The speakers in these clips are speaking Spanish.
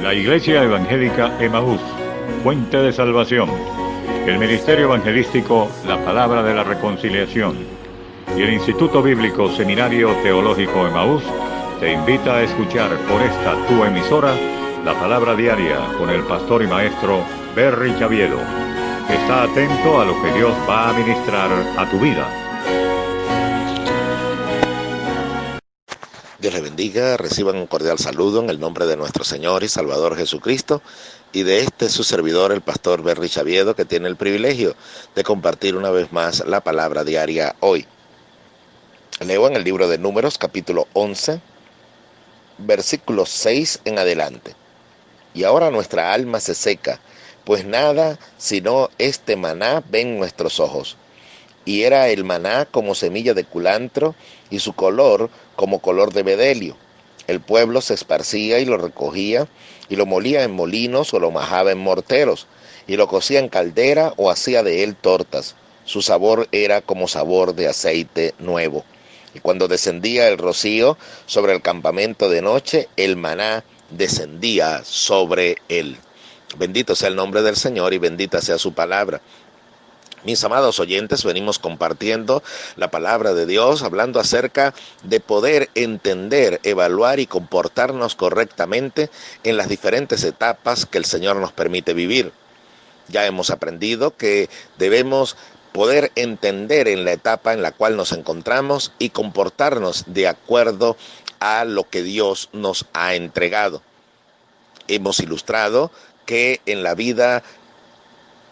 La Iglesia Evangélica Emaús, Fuente de Salvación. El Ministerio Evangelístico La Palabra de la Reconciliación. Y el Instituto Bíblico Seminario Teológico Emaús te invita a escuchar por esta tu emisora la Palabra Diaria con el pastor y maestro Berry Chaviedo. Está atento a lo que Dios va a ministrar a tu vida. Dios les bendiga, reciban un cordial saludo en el nombre de nuestro Señor y Salvador Jesucristo y de su servidor, el pastor Berry Chaviedo, que tiene el privilegio de compartir una vez más la palabra diaria hoy. Leo en el libro de Números, capítulo 11, versículo 6 en adelante. Y ahora nuestra alma se seca, pues nada sino este maná ven nuestros ojos. Y era el maná como semilla de culantro, y su color como color de bedelio. El pueblo se esparcía y lo recogía, y lo molía en molinos o lo majaba en morteros, y lo cocía en caldera o hacía de él tortas. Su sabor era como sabor de aceite nuevo. Y cuando descendía el rocío sobre el campamento de noche, el maná descendía sobre él. Bendito sea el nombre del Señor y bendita sea su palabra. Mis amados oyentes, venimos compartiendo la palabra de Dios, hablando acerca de poder entender, evaluar y comportarnos correctamente en las diferentes etapas que el Señor nos permite vivir. Ya hemos aprendido que debemos poder entender en la etapa en la cual nos encontramos y comportarnos de acuerdo a lo que Dios nos ha entregado. Hemos ilustrado que en la vida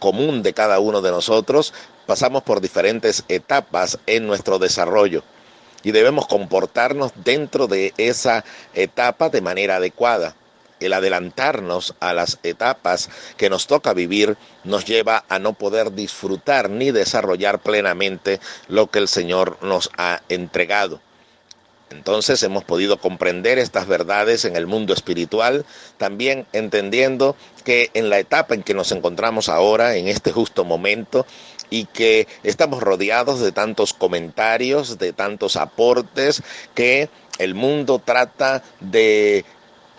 común de cada uno de nosotros pasamos por diferentes etapas en nuestro desarrollo y debemos comportarnos dentro de esa etapa de manera adecuada. El adelantarnos a las etapas que nos toca vivir nos lleva a no poder disfrutar ni desarrollar plenamente lo que el Señor nos ha entregado. Entonces hemos podido comprender estas verdades en el mundo espiritual, también entendiendo que en la etapa en que nos encontramos ahora, en este justo momento, y que estamos rodeados de tantos comentarios, de tantos aportes, que el mundo trata de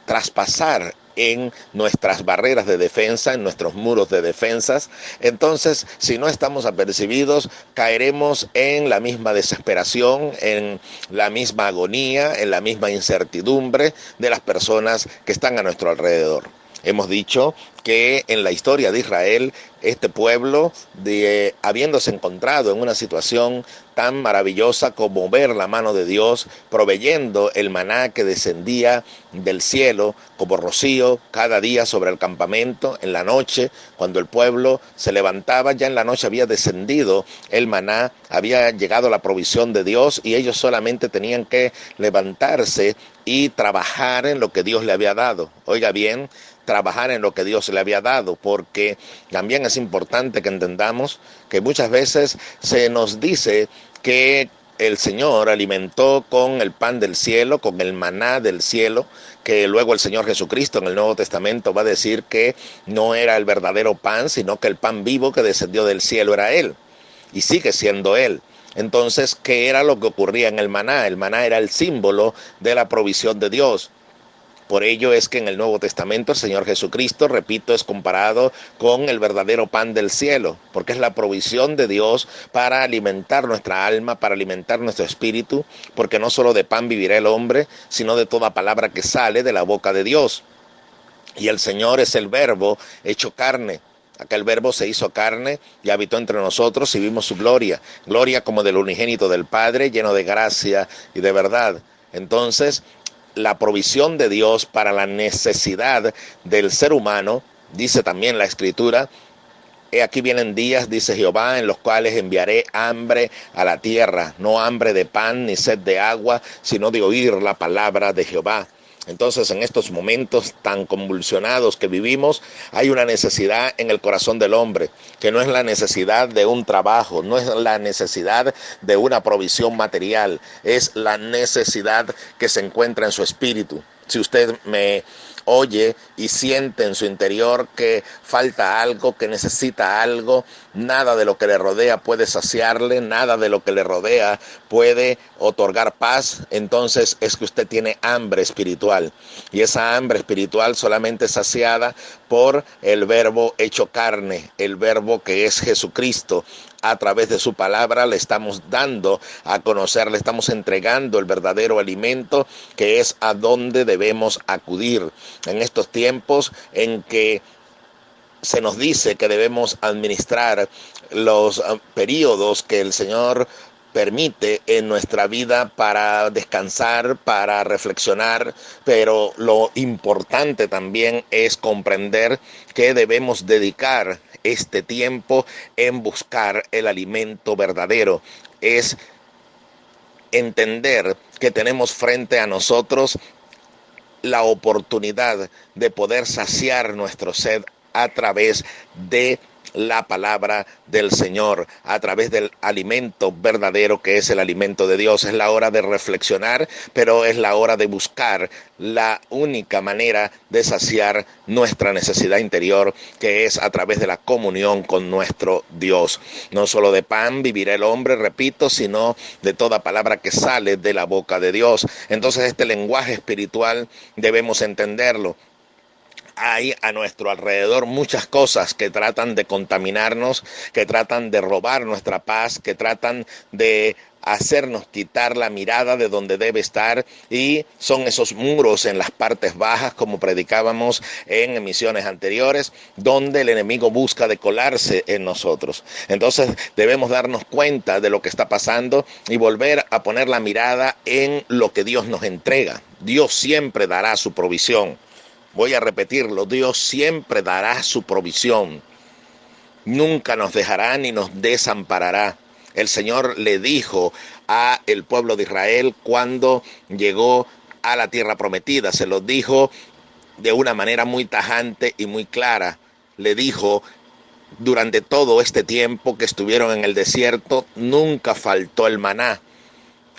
traspasar en nuestras barreras de defensa, en nuestros muros de defensas. Entonces, si no estamos apercibidos, caeremos en la misma desesperación, en la misma agonía, en la misma incertidumbre de las personas que están a nuestro alrededor. Hemos dicho que en la historia de Israel, este pueblo, habiéndose encontrado en una situación tan maravillosa como ver la mano de Dios proveyendo el maná que descendía del cielo como rocío cada día sobre el campamento, en la noche, cuando el pueblo se levantaba, ya en la noche había descendido el maná, había llegado la provisión de Dios y ellos solamente tenían que levantarse y trabajar en lo que Dios le había dado. Oiga bien, trabajar en lo que Dios le había dado, porque también es importante que entendamos que muchas veces se nos dice que el Señor alimentó con el pan del cielo, con el maná del cielo, que luego el Señor Jesucristo en el Nuevo Testamento va a decir que no era el verdadero pan, sino que el pan vivo que descendió del cielo era Él, y sigue siendo Él. Entonces, ¿qué era lo que ocurría en el maná? El maná era el símbolo de la provisión de Dios. Por ello es que en el Nuevo Testamento el Señor Jesucristo, repito, es comparado con el verdadero pan del cielo, porque es la provisión de Dios para alimentar nuestra alma, para alimentar nuestro espíritu, porque no solo de pan vivirá el hombre, sino de toda palabra que sale de la boca de Dios. Y el Señor es el Verbo hecho carne. Aquel Verbo se hizo carne y habitó entre nosotros y vimos su gloria, gloria como del unigénito del Padre, lleno de gracia y de verdad. Entonces, la provisión de Dios para la necesidad del ser humano, dice también la Escritura, he aquí vienen días, dice Jehová, en los cuales enviaré hambre a la tierra, no hambre de pan ni sed de agua, sino de oír la palabra de Jehová. Entonces, en estos momentos tan convulsionados que vivimos, hay una necesidad en el corazón del hombre, que no es la necesidad de un trabajo, no es la necesidad de una provisión material, es la necesidad que se encuentra en su espíritu. Si usted me oye y siente en su interior que falta algo, que necesita algo, nada de lo que le rodea puede saciarle, nada de lo que le rodea puede otorgar paz, entonces es que usted tiene hambre espiritual. Y esa hambre espiritual solamente es saciada por el Verbo hecho carne, el Verbo que es Jesucristo. A través de su palabra le estamos dando a conocer, le estamos entregando el verdadero alimento, que es a donde debemos acudir. En estos tiempos en que se nos dice que debemos administrar los periodos que el Señor permite en nuestra vida para descansar, para reflexionar, pero lo importante también es comprender que debemos dedicar este tiempo en buscar el alimento verdadero. Es entender que tenemos frente a nosotros la oportunidad de poder saciar nuestra sed a través de la palabra del Señor, a través del alimento verdadero que es el alimento de Dios. Es la hora de reflexionar, pero es la hora de buscar la única manera de saciar nuestra necesidad interior, que es a través de la comunión con nuestro Dios. No solo de pan vivirá el hombre, repito, sino de toda palabra que sale de la boca de Dios. Entonces este lenguaje espiritual debemos entenderlo. Hay a nuestro alrededor muchas cosas que tratan de contaminarnos, que tratan de robar nuestra paz, que tratan de hacernos quitar la mirada de donde debe estar, y son esos muros en las partes bajas, como predicábamos en emisiones anteriores, donde el enemigo busca de colarse en nosotros. Entonces debemos darnos cuenta de lo que está pasando y volver a poner la mirada en lo que Dios nos entrega. Dios siempre dará su provisión. Voy a repetirlo, Dios siempre dará su provisión. Nunca nos dejará ni nos desamparará. El Señor le dijo a el pueblo de Israel cuando llegó a la tierra prometida. Se lo dijo de una manera muy tajante y muy clara. Le dijo, durante todo este tiempo que estuvieron en el desierto, nunca faltó el maná.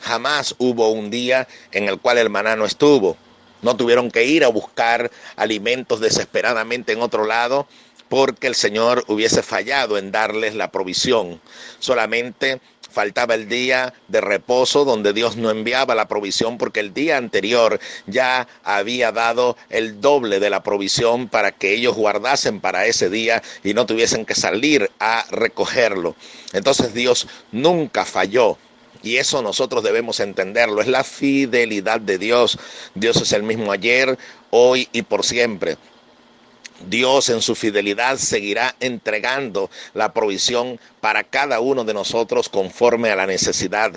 Jamás hubo un día en el cual el maná no estuvo. No tuvieron que ir a buscar alimentos desesperadamente en otro lado porque el Señor hubiese fallado en darles la provisión. Solamente faltaba el día de reposo donde Dios no enviaba la provisión porque el día anterior ya había dado el doble de la provisión para que ellos guardasen para ese día y no tuviesen que salir a recogerlo. Entonces Dios nunca falló. Y eso nosotros debemos entenderlo, es la fidelidad de Dios. Dios es el mismo ayer, hoy y por siempre. Dios en su fidelidad seguirá entregando la provisión para cada uno de nosotros conforme a la necesidad.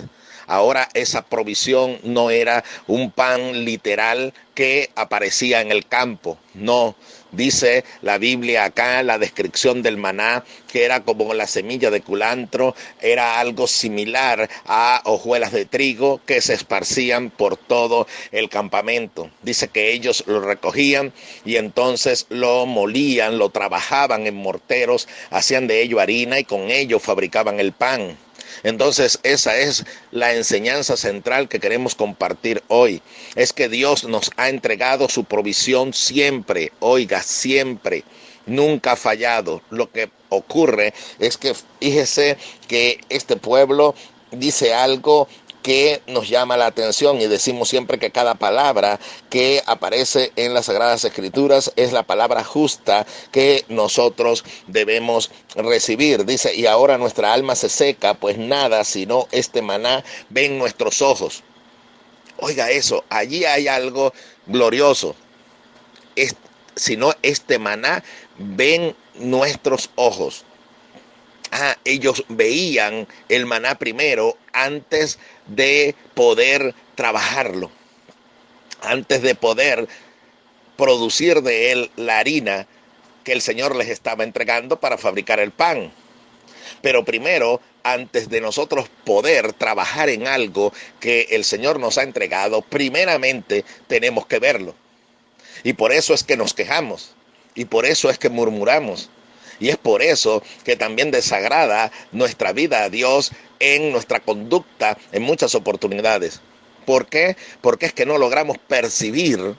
Ahora esa provisión no era un pan literal que aparecía en el campo, no. Dice la Biblia acá, la descripción del maná, que era como la semilla de culantro, era algo similar a hojuelas de trigo que se esparcían por todo el campamento. Dice que ellos lo recogían y entonces lo molían, lo trabajaban en morteros, hacían de ello harina y con ello fabricaban el pan. Entonces esa es la enseñanza central que queremos compartir hoy. Es que Dios nos ha entregado su provisión siempre, oiga, siempre, nunca ha fallado. Lo que ocurre es que fíjese que este pueblo dice algo que nos llama la atención y decimos siempre que cada palabra que aparece en las Sagradas Escrituras es la palabra justa que nosotros debemos recibir. Dice, y ahora nuestra alma se seca, pues nada sino este maná ven nuestros ojos. Oiga eso, allí hay algo glorioso. Sino este maná ven nuestros ojos. Ellos veían el maná primero antes de poder trabajarlo, antes de poder producir de él la harina que el Señor les estaba entregando para fabricar el pan. Pero primero, antes de nosotros poder trabajar en algo que el Señor nos ha entregado, primeramente tenemos que verlo. Y por eso es que nos quejamos, y por eso es que murmuramos. Y es por eso que también desagrada nuestra vida a Dios en nuestra conducta en muchas oportunidades. ¿Por qué? Porque es que no logramos percibir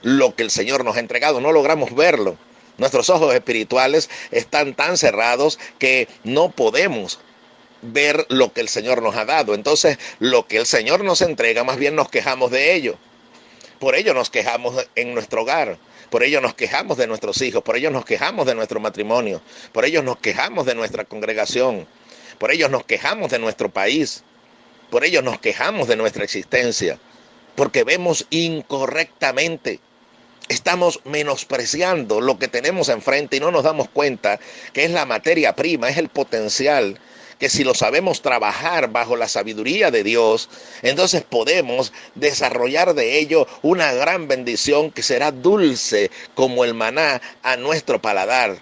lo que el Señor nos ha entregado, no logramos verlo. Nuestros ojos espirituales están tan cerrados que no podemos ver lo que el Señor nos ha dado. Entonces, lo que el Señor nos entrega, más bien nos quejamos de ello. Por ello nos quejamos en nuestro hogar, por ello nos quejamos de nuestros hijos, por ello nos quejamos de nuestro matrimonio, por ello nos quejamos de nuestra congregación, por ello nos quejamos de nuestro país, por ello nos quejamos de nuestra existencia, porque vemos incorrectamente. Estamos menospreciando lo que tenemos enfrente y no nos damos cuenta que es la materia prima, es el potencial, que si lo sabemos trabajar bajo la sabiduría de Dios, entonces podemos desarrollar de ello una gran bendición que será dulce como el maná a nuestro paladar.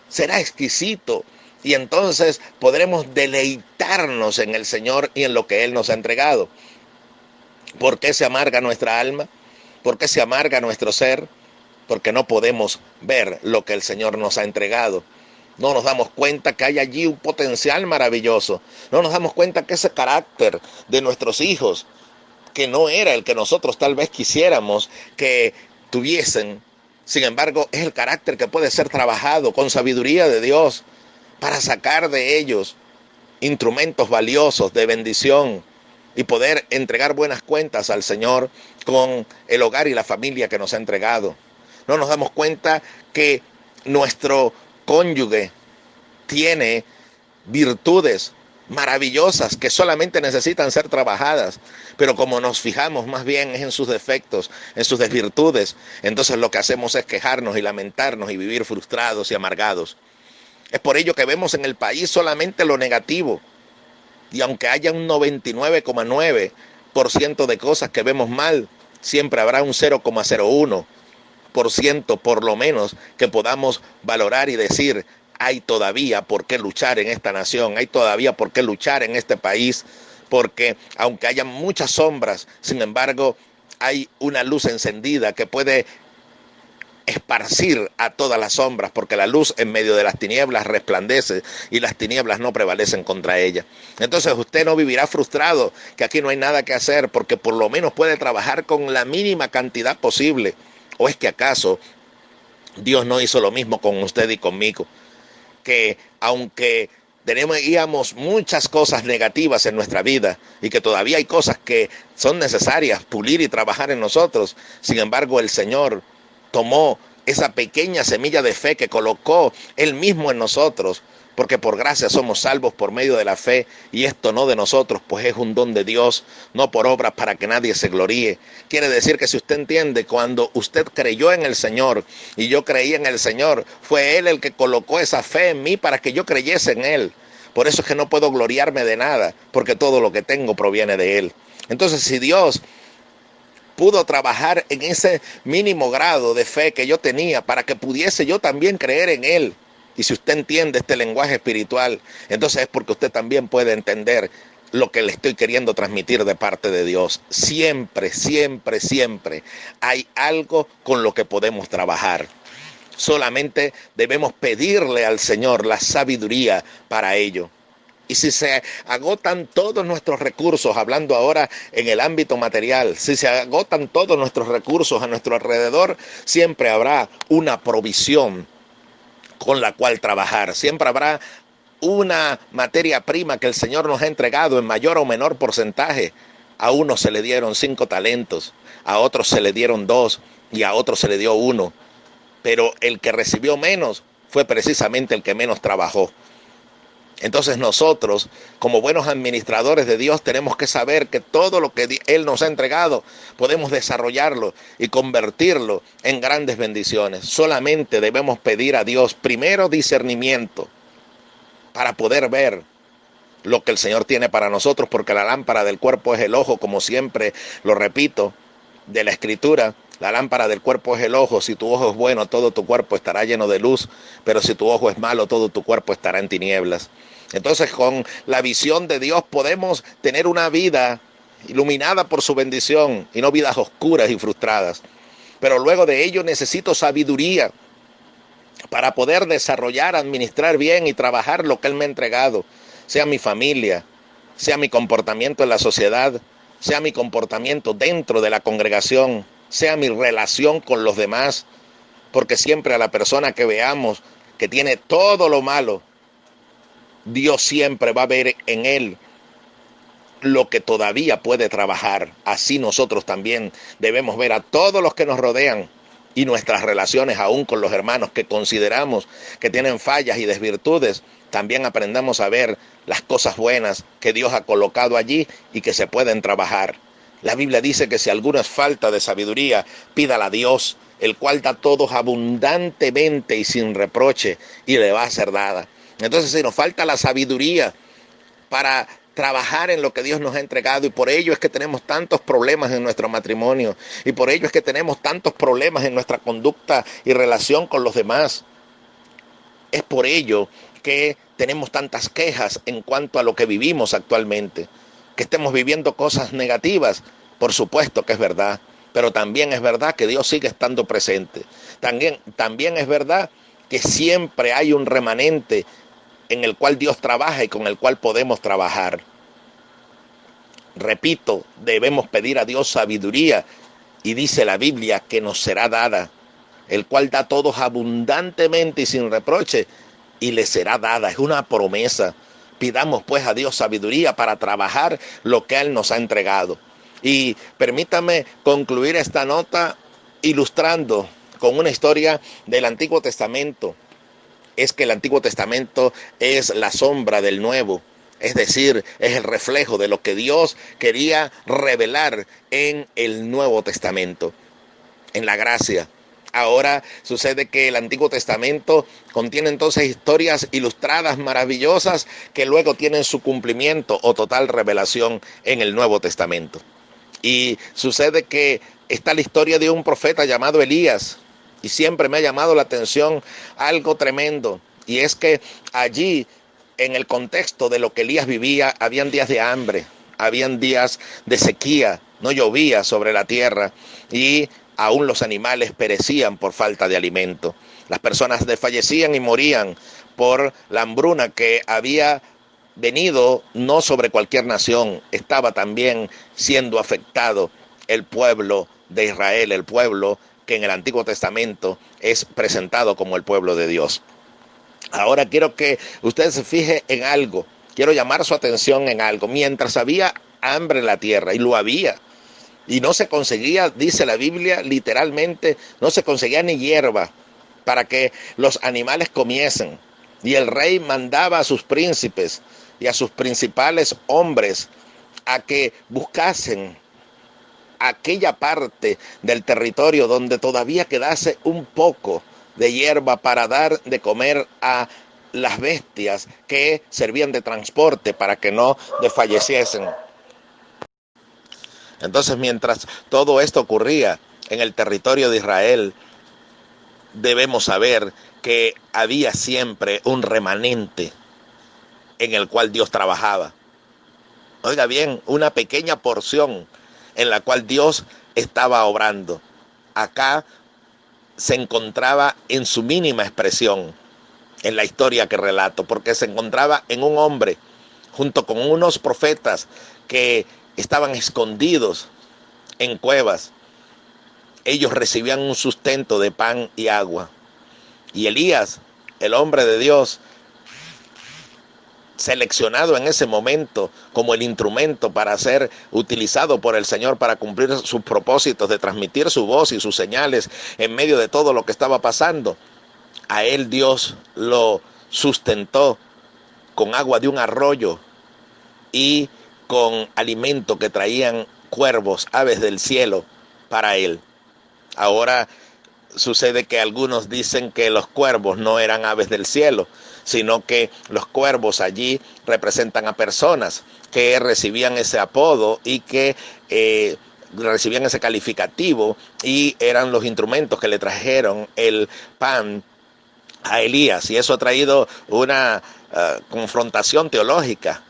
Será exquisito y entonces podremos deleitarnos en el Señor y en lo que Él nos ha entregado. ¿Por qué se amarga nuestra alma? ¿Por qué se amarga nuestro ser? Porque no podemos ver lo que el Señor nos ha entregado. No nos damos cuenta que hay allí un potencial maravilloso. No nos damos cuenta que ese carácter de nuestros hijos, que no era el que nosotros tal vez quisiéramos que tuviesen, sin embargo, es el carácter que puede ser trabajado con sabiduría de Dios para sacar de ellos instrumentos valiosos de bendición y poder entregar buenas cuentas al Señor con el hogar y la familia que nos ha entregado. No nos damos cuenta que nuestro cónyuge tiene virtudes maravillosas que solamente necesitan ser trabajadas, pero como nos fijamos más bien es en sus defectos, en sus desvirtudes, entonces lo que hacemos es quejarnos y lamentarnos y vivir frustrados y amargados. Es por ello que vemos en el país solamente lo negativo, y aunque haya un 99,9% de cosas que vemos mal, siempre habrá un 0,01% por lo menos que podamos valorar y decir: hay todavía por qué luchar en esta nación, hay todavía por qué luchar en este país, porque aunque haya muchas sombras, sin embargo, hay una luz encendida que puede esparcir a todas las sombras, porque la luz en medio de las tinieblas resplandece y las tinieblas no prevalecen contra ella. Entonces usted no vivirá frustrado que aquí no hay nada que hacer, porque por lo menos puede trabajar con la mínima cantidad posible. ¿O es que acaso Dios no hizo lo mismo con usted y conmigo? Que aunque teníamos muchas cosas negativas en nuestra vida y que todavía hay cosas que son necesarias pulir y trabajar en nosotros, sin embargo el Señor tomó esa pequeña semilla de fe que colocó Él mismo en nosotros, porque por gracia somos salvos por medio de la fe, y esto no de nosotros, pues es un don de Dios, no por obras para que nadie se gloríe. Quiere decir que si usted entiende, cuando usted creyó en el Señor y yo creí en el Señor, fue Él el que colocó esa fe en mí para que yo creyese en Él. Por eso es que no puedo gloriarme de nada, porque todo lo que tengo proviene de Él. Entonces, si Dios pudo trabajar en ese mínimo grado de fe que yo tenía para que pudiese yo también creer en Él, y si usted entiende este lenguaje espiritual, entonces es porque usted también puede entender lo que le estoy queriendo transmitir de parte de Dios. Siempre, siempre, siempre hay algo con lo que podemos trabajar. Solamente debemos pedirle al Señor la sabiduría para ello. Y si se agotan todos nuestros recursos, hablando ahora en el ámbito material, si se agotan todos nuestros recursos a nuestro alrededor, siempre habrá una provisión con la cual trabajar. Siempre habrá una materia prima que el Señor nos ha entregado en mayor o menor porcentaje. A unos se le dieron 5 talentos, a otros se le dieron 2 y a otros se le dio 1. Pero el que recibió menos fue precisamente el que menos trabajó. Entonces nosotros, como buenos administradores de Dios, tenemos que saber que todo lo que Él nos ha entregado podemos desarrollarlo y convertirlo en grandes bendiciones. Solamente debemos pedir a Dios primero discernimiento para poder ver lo que el Señor tiene para nosotros, porque la lámpara del cuerpo es el ojo, como siempre lo repito, de la Escritura. La lámpara del cuerpo es el ojo. Si tu ojo es bueno, todo tu cuerpo estará lleno de luz, pero si tu ojo es malo, todo tu cuerpo estará en tinieblas. Entonces, con la visión de Dios podemos tener una vida iluminada por su bendición y no vidas oscuras y frustradas. Pero luego de ello necesito sabiduría para poder desarrollar, administrar bien y trabajar lo que Él me ha entregado, sea mi familia, sea mi comportamiento en la sociedad, sea mi comportamiento dentro de la congregación, sea mi relación con los demás, porque siempre a la persona que veamos que tiene todo lo malo, Dios siempre va a ver en él lo que todavía puede trabajar. Así nosotros también debemos ver a todos los que nos rodean y nuestras relaciones aún con los hermanos que consideramos que tienen fallas y desvirtudes, también aprendamos a ver las cosas buenas que Dios ha colocado allí y que se pueden trabajar. La Biblia dice que si alguno es falta de sabiduría, pídala a Dios, el cual da a todos abundantemente y sin reproche, y le va a ser dada. Entonces, si nos falta la sabiduría para trabajar en lo que Dios nos ha entregado, y por ello es que tenemos tantos problemas en nuestro matrimonio, y por ello es que tenemos tantos problemas en nuestra conducta y relación con los demás. Es por ello que tenemos tantas quejas en cuanto a lo que vivimos actualmente, que estemos viviendo cosas negativas. Por supuesto que es verdad, pero también es verdad que Dios sigue estando presente. También es verdad que siempre hay un remanente en el cual Dios trabaja y con el cual podemos trabajar. Repito, debemos pedir a Dios sabiduría, y dice la Biblia que nos será dada, el cual da a todos abundantemente y sin reproche, y le será dada. Es una promesa. Pidamos pues a Dios sabiduría para trabajar lo que Él nos ha entregado. Y permítame concluir esta nota ilustrando con una historia del Antiguo Testamento. Es que el Antiguo Testamento es la sombra del Nuevo, es decir, es el reflejo de lo que Dios quería revelar en el Nuevo Testamento, en la gracia. Ahora sucede que el Antiguo Testamento contiene entonces historias ilustradas maravillosas que luego tienen su cumplimiento o total revelación en el Nuevo Testamento. Y sucede que está la historia de un profeta llamado Elías, y siempre me ha llamado la atención algo tremendo, y es que allí, en el contexto de lo que Elías vivía, habían días de hambre, habían días de sequía, no llovía sobre la tierra, y aún los animales perecían por falta de alimento. Las personas desfallecían y morían por la hambruna que había venido no sobre cualquier nación, estaba también siendo afectado el pueblo de Israel, el pueblo que en el Antiguo Testamento es presentado como el pueblo de Dios. Ahora quiero que usted se fije en algo, quiero llamar su atención en algo. Mientras había hambre en la tierra, y lo había, y no se conseguía, dice la Biblia literalmente, no se conseguía ni hierba para que los animales comiesen, y el rey mandaba a sus príncipes y a sus principales hombres a que buscasen aquella parte del territorio donde todavía quedase un poco de hierba para dar de comer a las bestias que servían de transporte para que no desfalleciesen. Entonces, mientras todo esto ocurría en el territorio de Israel, debemos saber que había siempre un remanente en el cual Dios trabajaba. Oiga bien, una pequeña porción en la cual Dios estaba obrando. Acá se encontraba en su mínima expresión en la historia que relato, porque se encontraba en un hombre junto con unos profetas que estaban escondidos en cuevas. Ellos recibían un sustento de pan y agua. Y Elías, el hombre de Dios, seleccionado en ese momento como el instrumento para ser utilizado por el Señor para cumplir sus propósitos de transmitir su voz y sus señales en medio de todo lo que estaba pasando, a él Dios lo sustentó con agua de un arroyo y con alimento que traían cuervos, aves del cielo para él. Ahora sucede que algunos dicen que los cuervos no eran aves del cielo, sino que los cuervos allí representan a personas que recibían ese apodo y que recibían ese calificativo, y eran los instrumentos que le trajeron el pan a Elías. Y eso ha traído una confrontación teológica,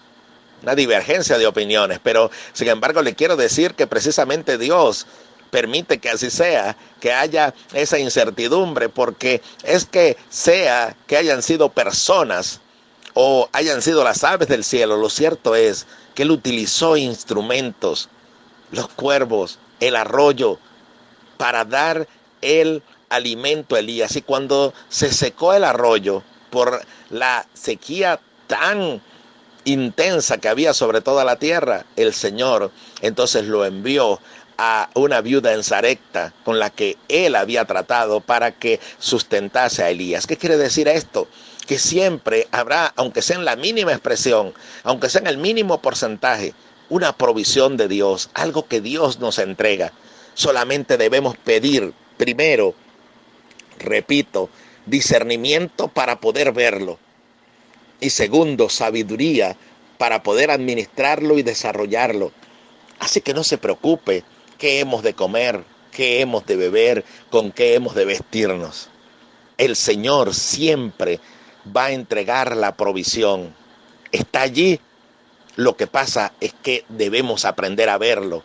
una divergencia de opiniones, pero sin embargo le quiero decir que precisamente Dios permite que así sea, que haya esa incertidumbre, porque es que sea que hayan sido personas o hayan sido las aves del cielo, lo cierto es que Él utilizó instrumentos, los cuervos, el arroyo, para dar el alimento a Elías. Y cuando se secó el arroyo por la sequía tan intensa que había sobre toda la tierra, el Señor entonces lo envió a una viuda en Sarepta con la que él había tratado para que sustentase a Elías. ¿Qué quiere decir esto? Que siempre habrá, aunque sea en la mínima expresión, aunque sea en el mínimo porcentaje, una provisión de Dios, algo que Dios nos entrega. Solamente debemos pedir, primero, repito, discernimiento para poder verlo. Y segundo, sabiduría para poder administrarlo y desarrollarlo. Así que no se preocupe qué hemos de comer, qué hemos de beber, con qué hemos de vestirnos. El Señor siempre va a entregar la provisión. Está allí. Lo que pasa es que debemos aprender a verlo.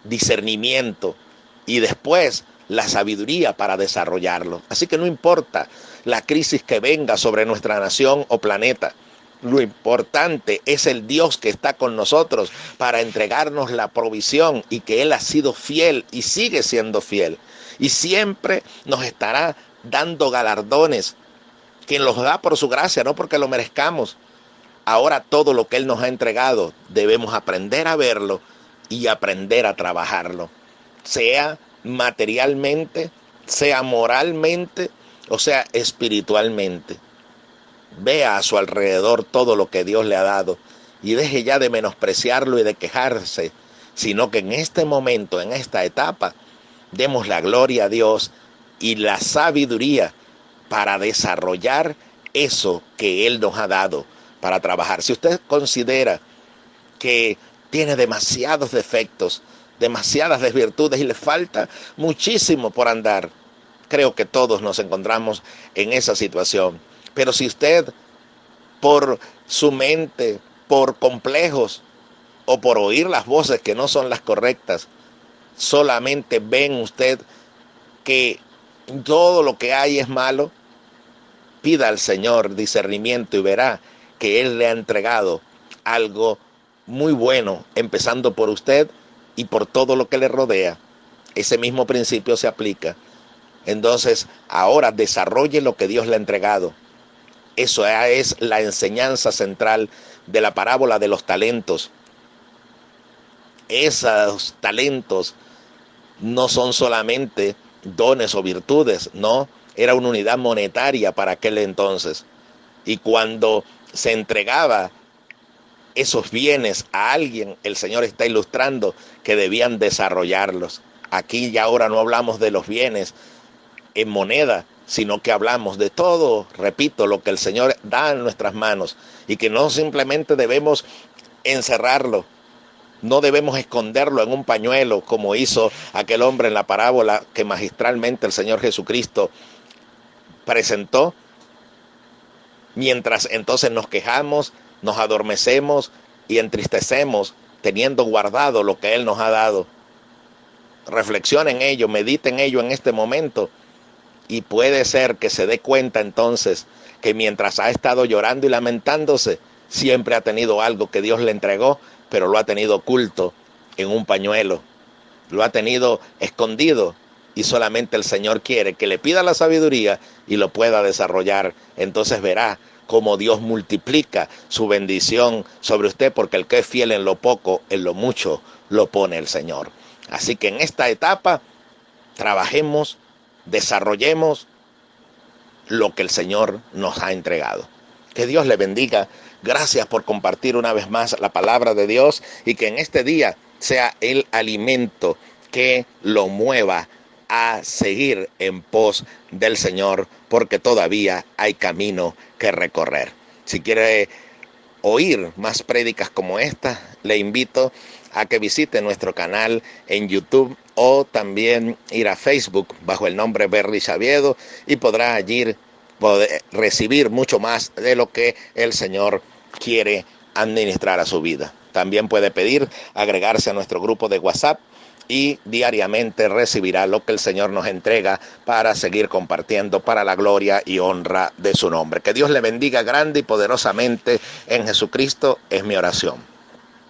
Discernimiento y después la sabiduría para desarrollarlo. Así que no importa la crisis que venga sobre nuestra nación o planeta. Lo importante es el Dios que está con nosotros para entregarnos la provisión y que Él ha sido fiel y sigue siendo fiel. Y siempre nos estará dando galardones, quien los da por su gracia, no porque lo merezcamos. Ahora todo lo que Él nos ha entregado debemos aprender a verlo y aprender a trabajarlo. Sea materialmente, sea moralmente, o sea espiritualmente. Vea a su alrededor todo lo que Dios le ha dado y deje ya de menospreciarlo y de quejarse, sino que en este momento, en esta etapa, demos la gloria a Dios y la sabiduría para desarrollar eso que Él nos ha dado para trabajar. Si usted considera que tiene demasiados defectos, demasiadas desvirtudes y le falta muchísimo por andar, creo que todos nos encontramos en esa situación. Pero si usted, por su mente, por complejos o por oír las voces que no son las correctas, solamente ven usted que todo lo que hay es malo, pida al Señor discernimiento y verá que Él le ha entregado algo muy bueno, empezando por usted y por todo lo que le rodea. Ese mismo principio se aplica. Entonces, ahora desarrolle lo que Dios le ha entregado. Eso es la enseñanza central de la parábola de los talentos. Esos talentos no son solamente dones o virtudes, no, era una unidad monetaria para aquel entonces. Y cuando se entregaba esos bienes a alguien, el Señor está ilustrando que debían desarrollarlos. Aquí y ahora no hablamos de los bienes en moneda, sino que hablamos de todo, repito, lo que el Señor da en nuestras manos y que no simplemente debemos encerrarlo, no debemos esconderlo en un pañuelo como hizo aquel hombre en la parábola que magistralmente el Señor Jesucristo presentó, mientras entonces nos quejamos, nos adormecemos y entristecemos teniendo guardado lo que Él nos ha dado. Reflexione en ello, medite en ello en este momento. Y puede ser que se dé cuenta entonces que mientras ha estado llorando y lamentándose, siempre ha tenido algo que Dios le entregó, pero lo ha tenido oculto en un pañuelo, lo ha tenido escondido y solamente el Señor quiere que le pida la sabiduría y lo pueda desarrollar. Entonces verá cómo Dios multiplica su bendición sobre usted, porque el que es fiel en lo poco, en lo mucho lo pone el Señor. Así que en esta etapa trabajemos, desarrollemos lo que el Señor nos ha entregado. Que Dios le bendiga. Gracias por compartir una vez más la palabra de Dios y que en este día sea el alimento que lo mueva a seguir en pos del Señor, porque todavía hay camino que recorrer. Si quiere oír más prédicas como esta, le invito a que visite nuestro canal en YouTube o también ir a Facebook bajo el nombre Berricha Viedo y podrá allí poder recibir mucho más de lo que el Señor quiere administrar a su vida. También puede pedir agregarse a nuestro grupo de WhatsApp y diariamente recibirá lo que el Señor nos entrega para seguir compartiendo para la gloria y honra de su nombre. Que Dios le bendiga grande y poderosamente en Jesucristo es mi oración.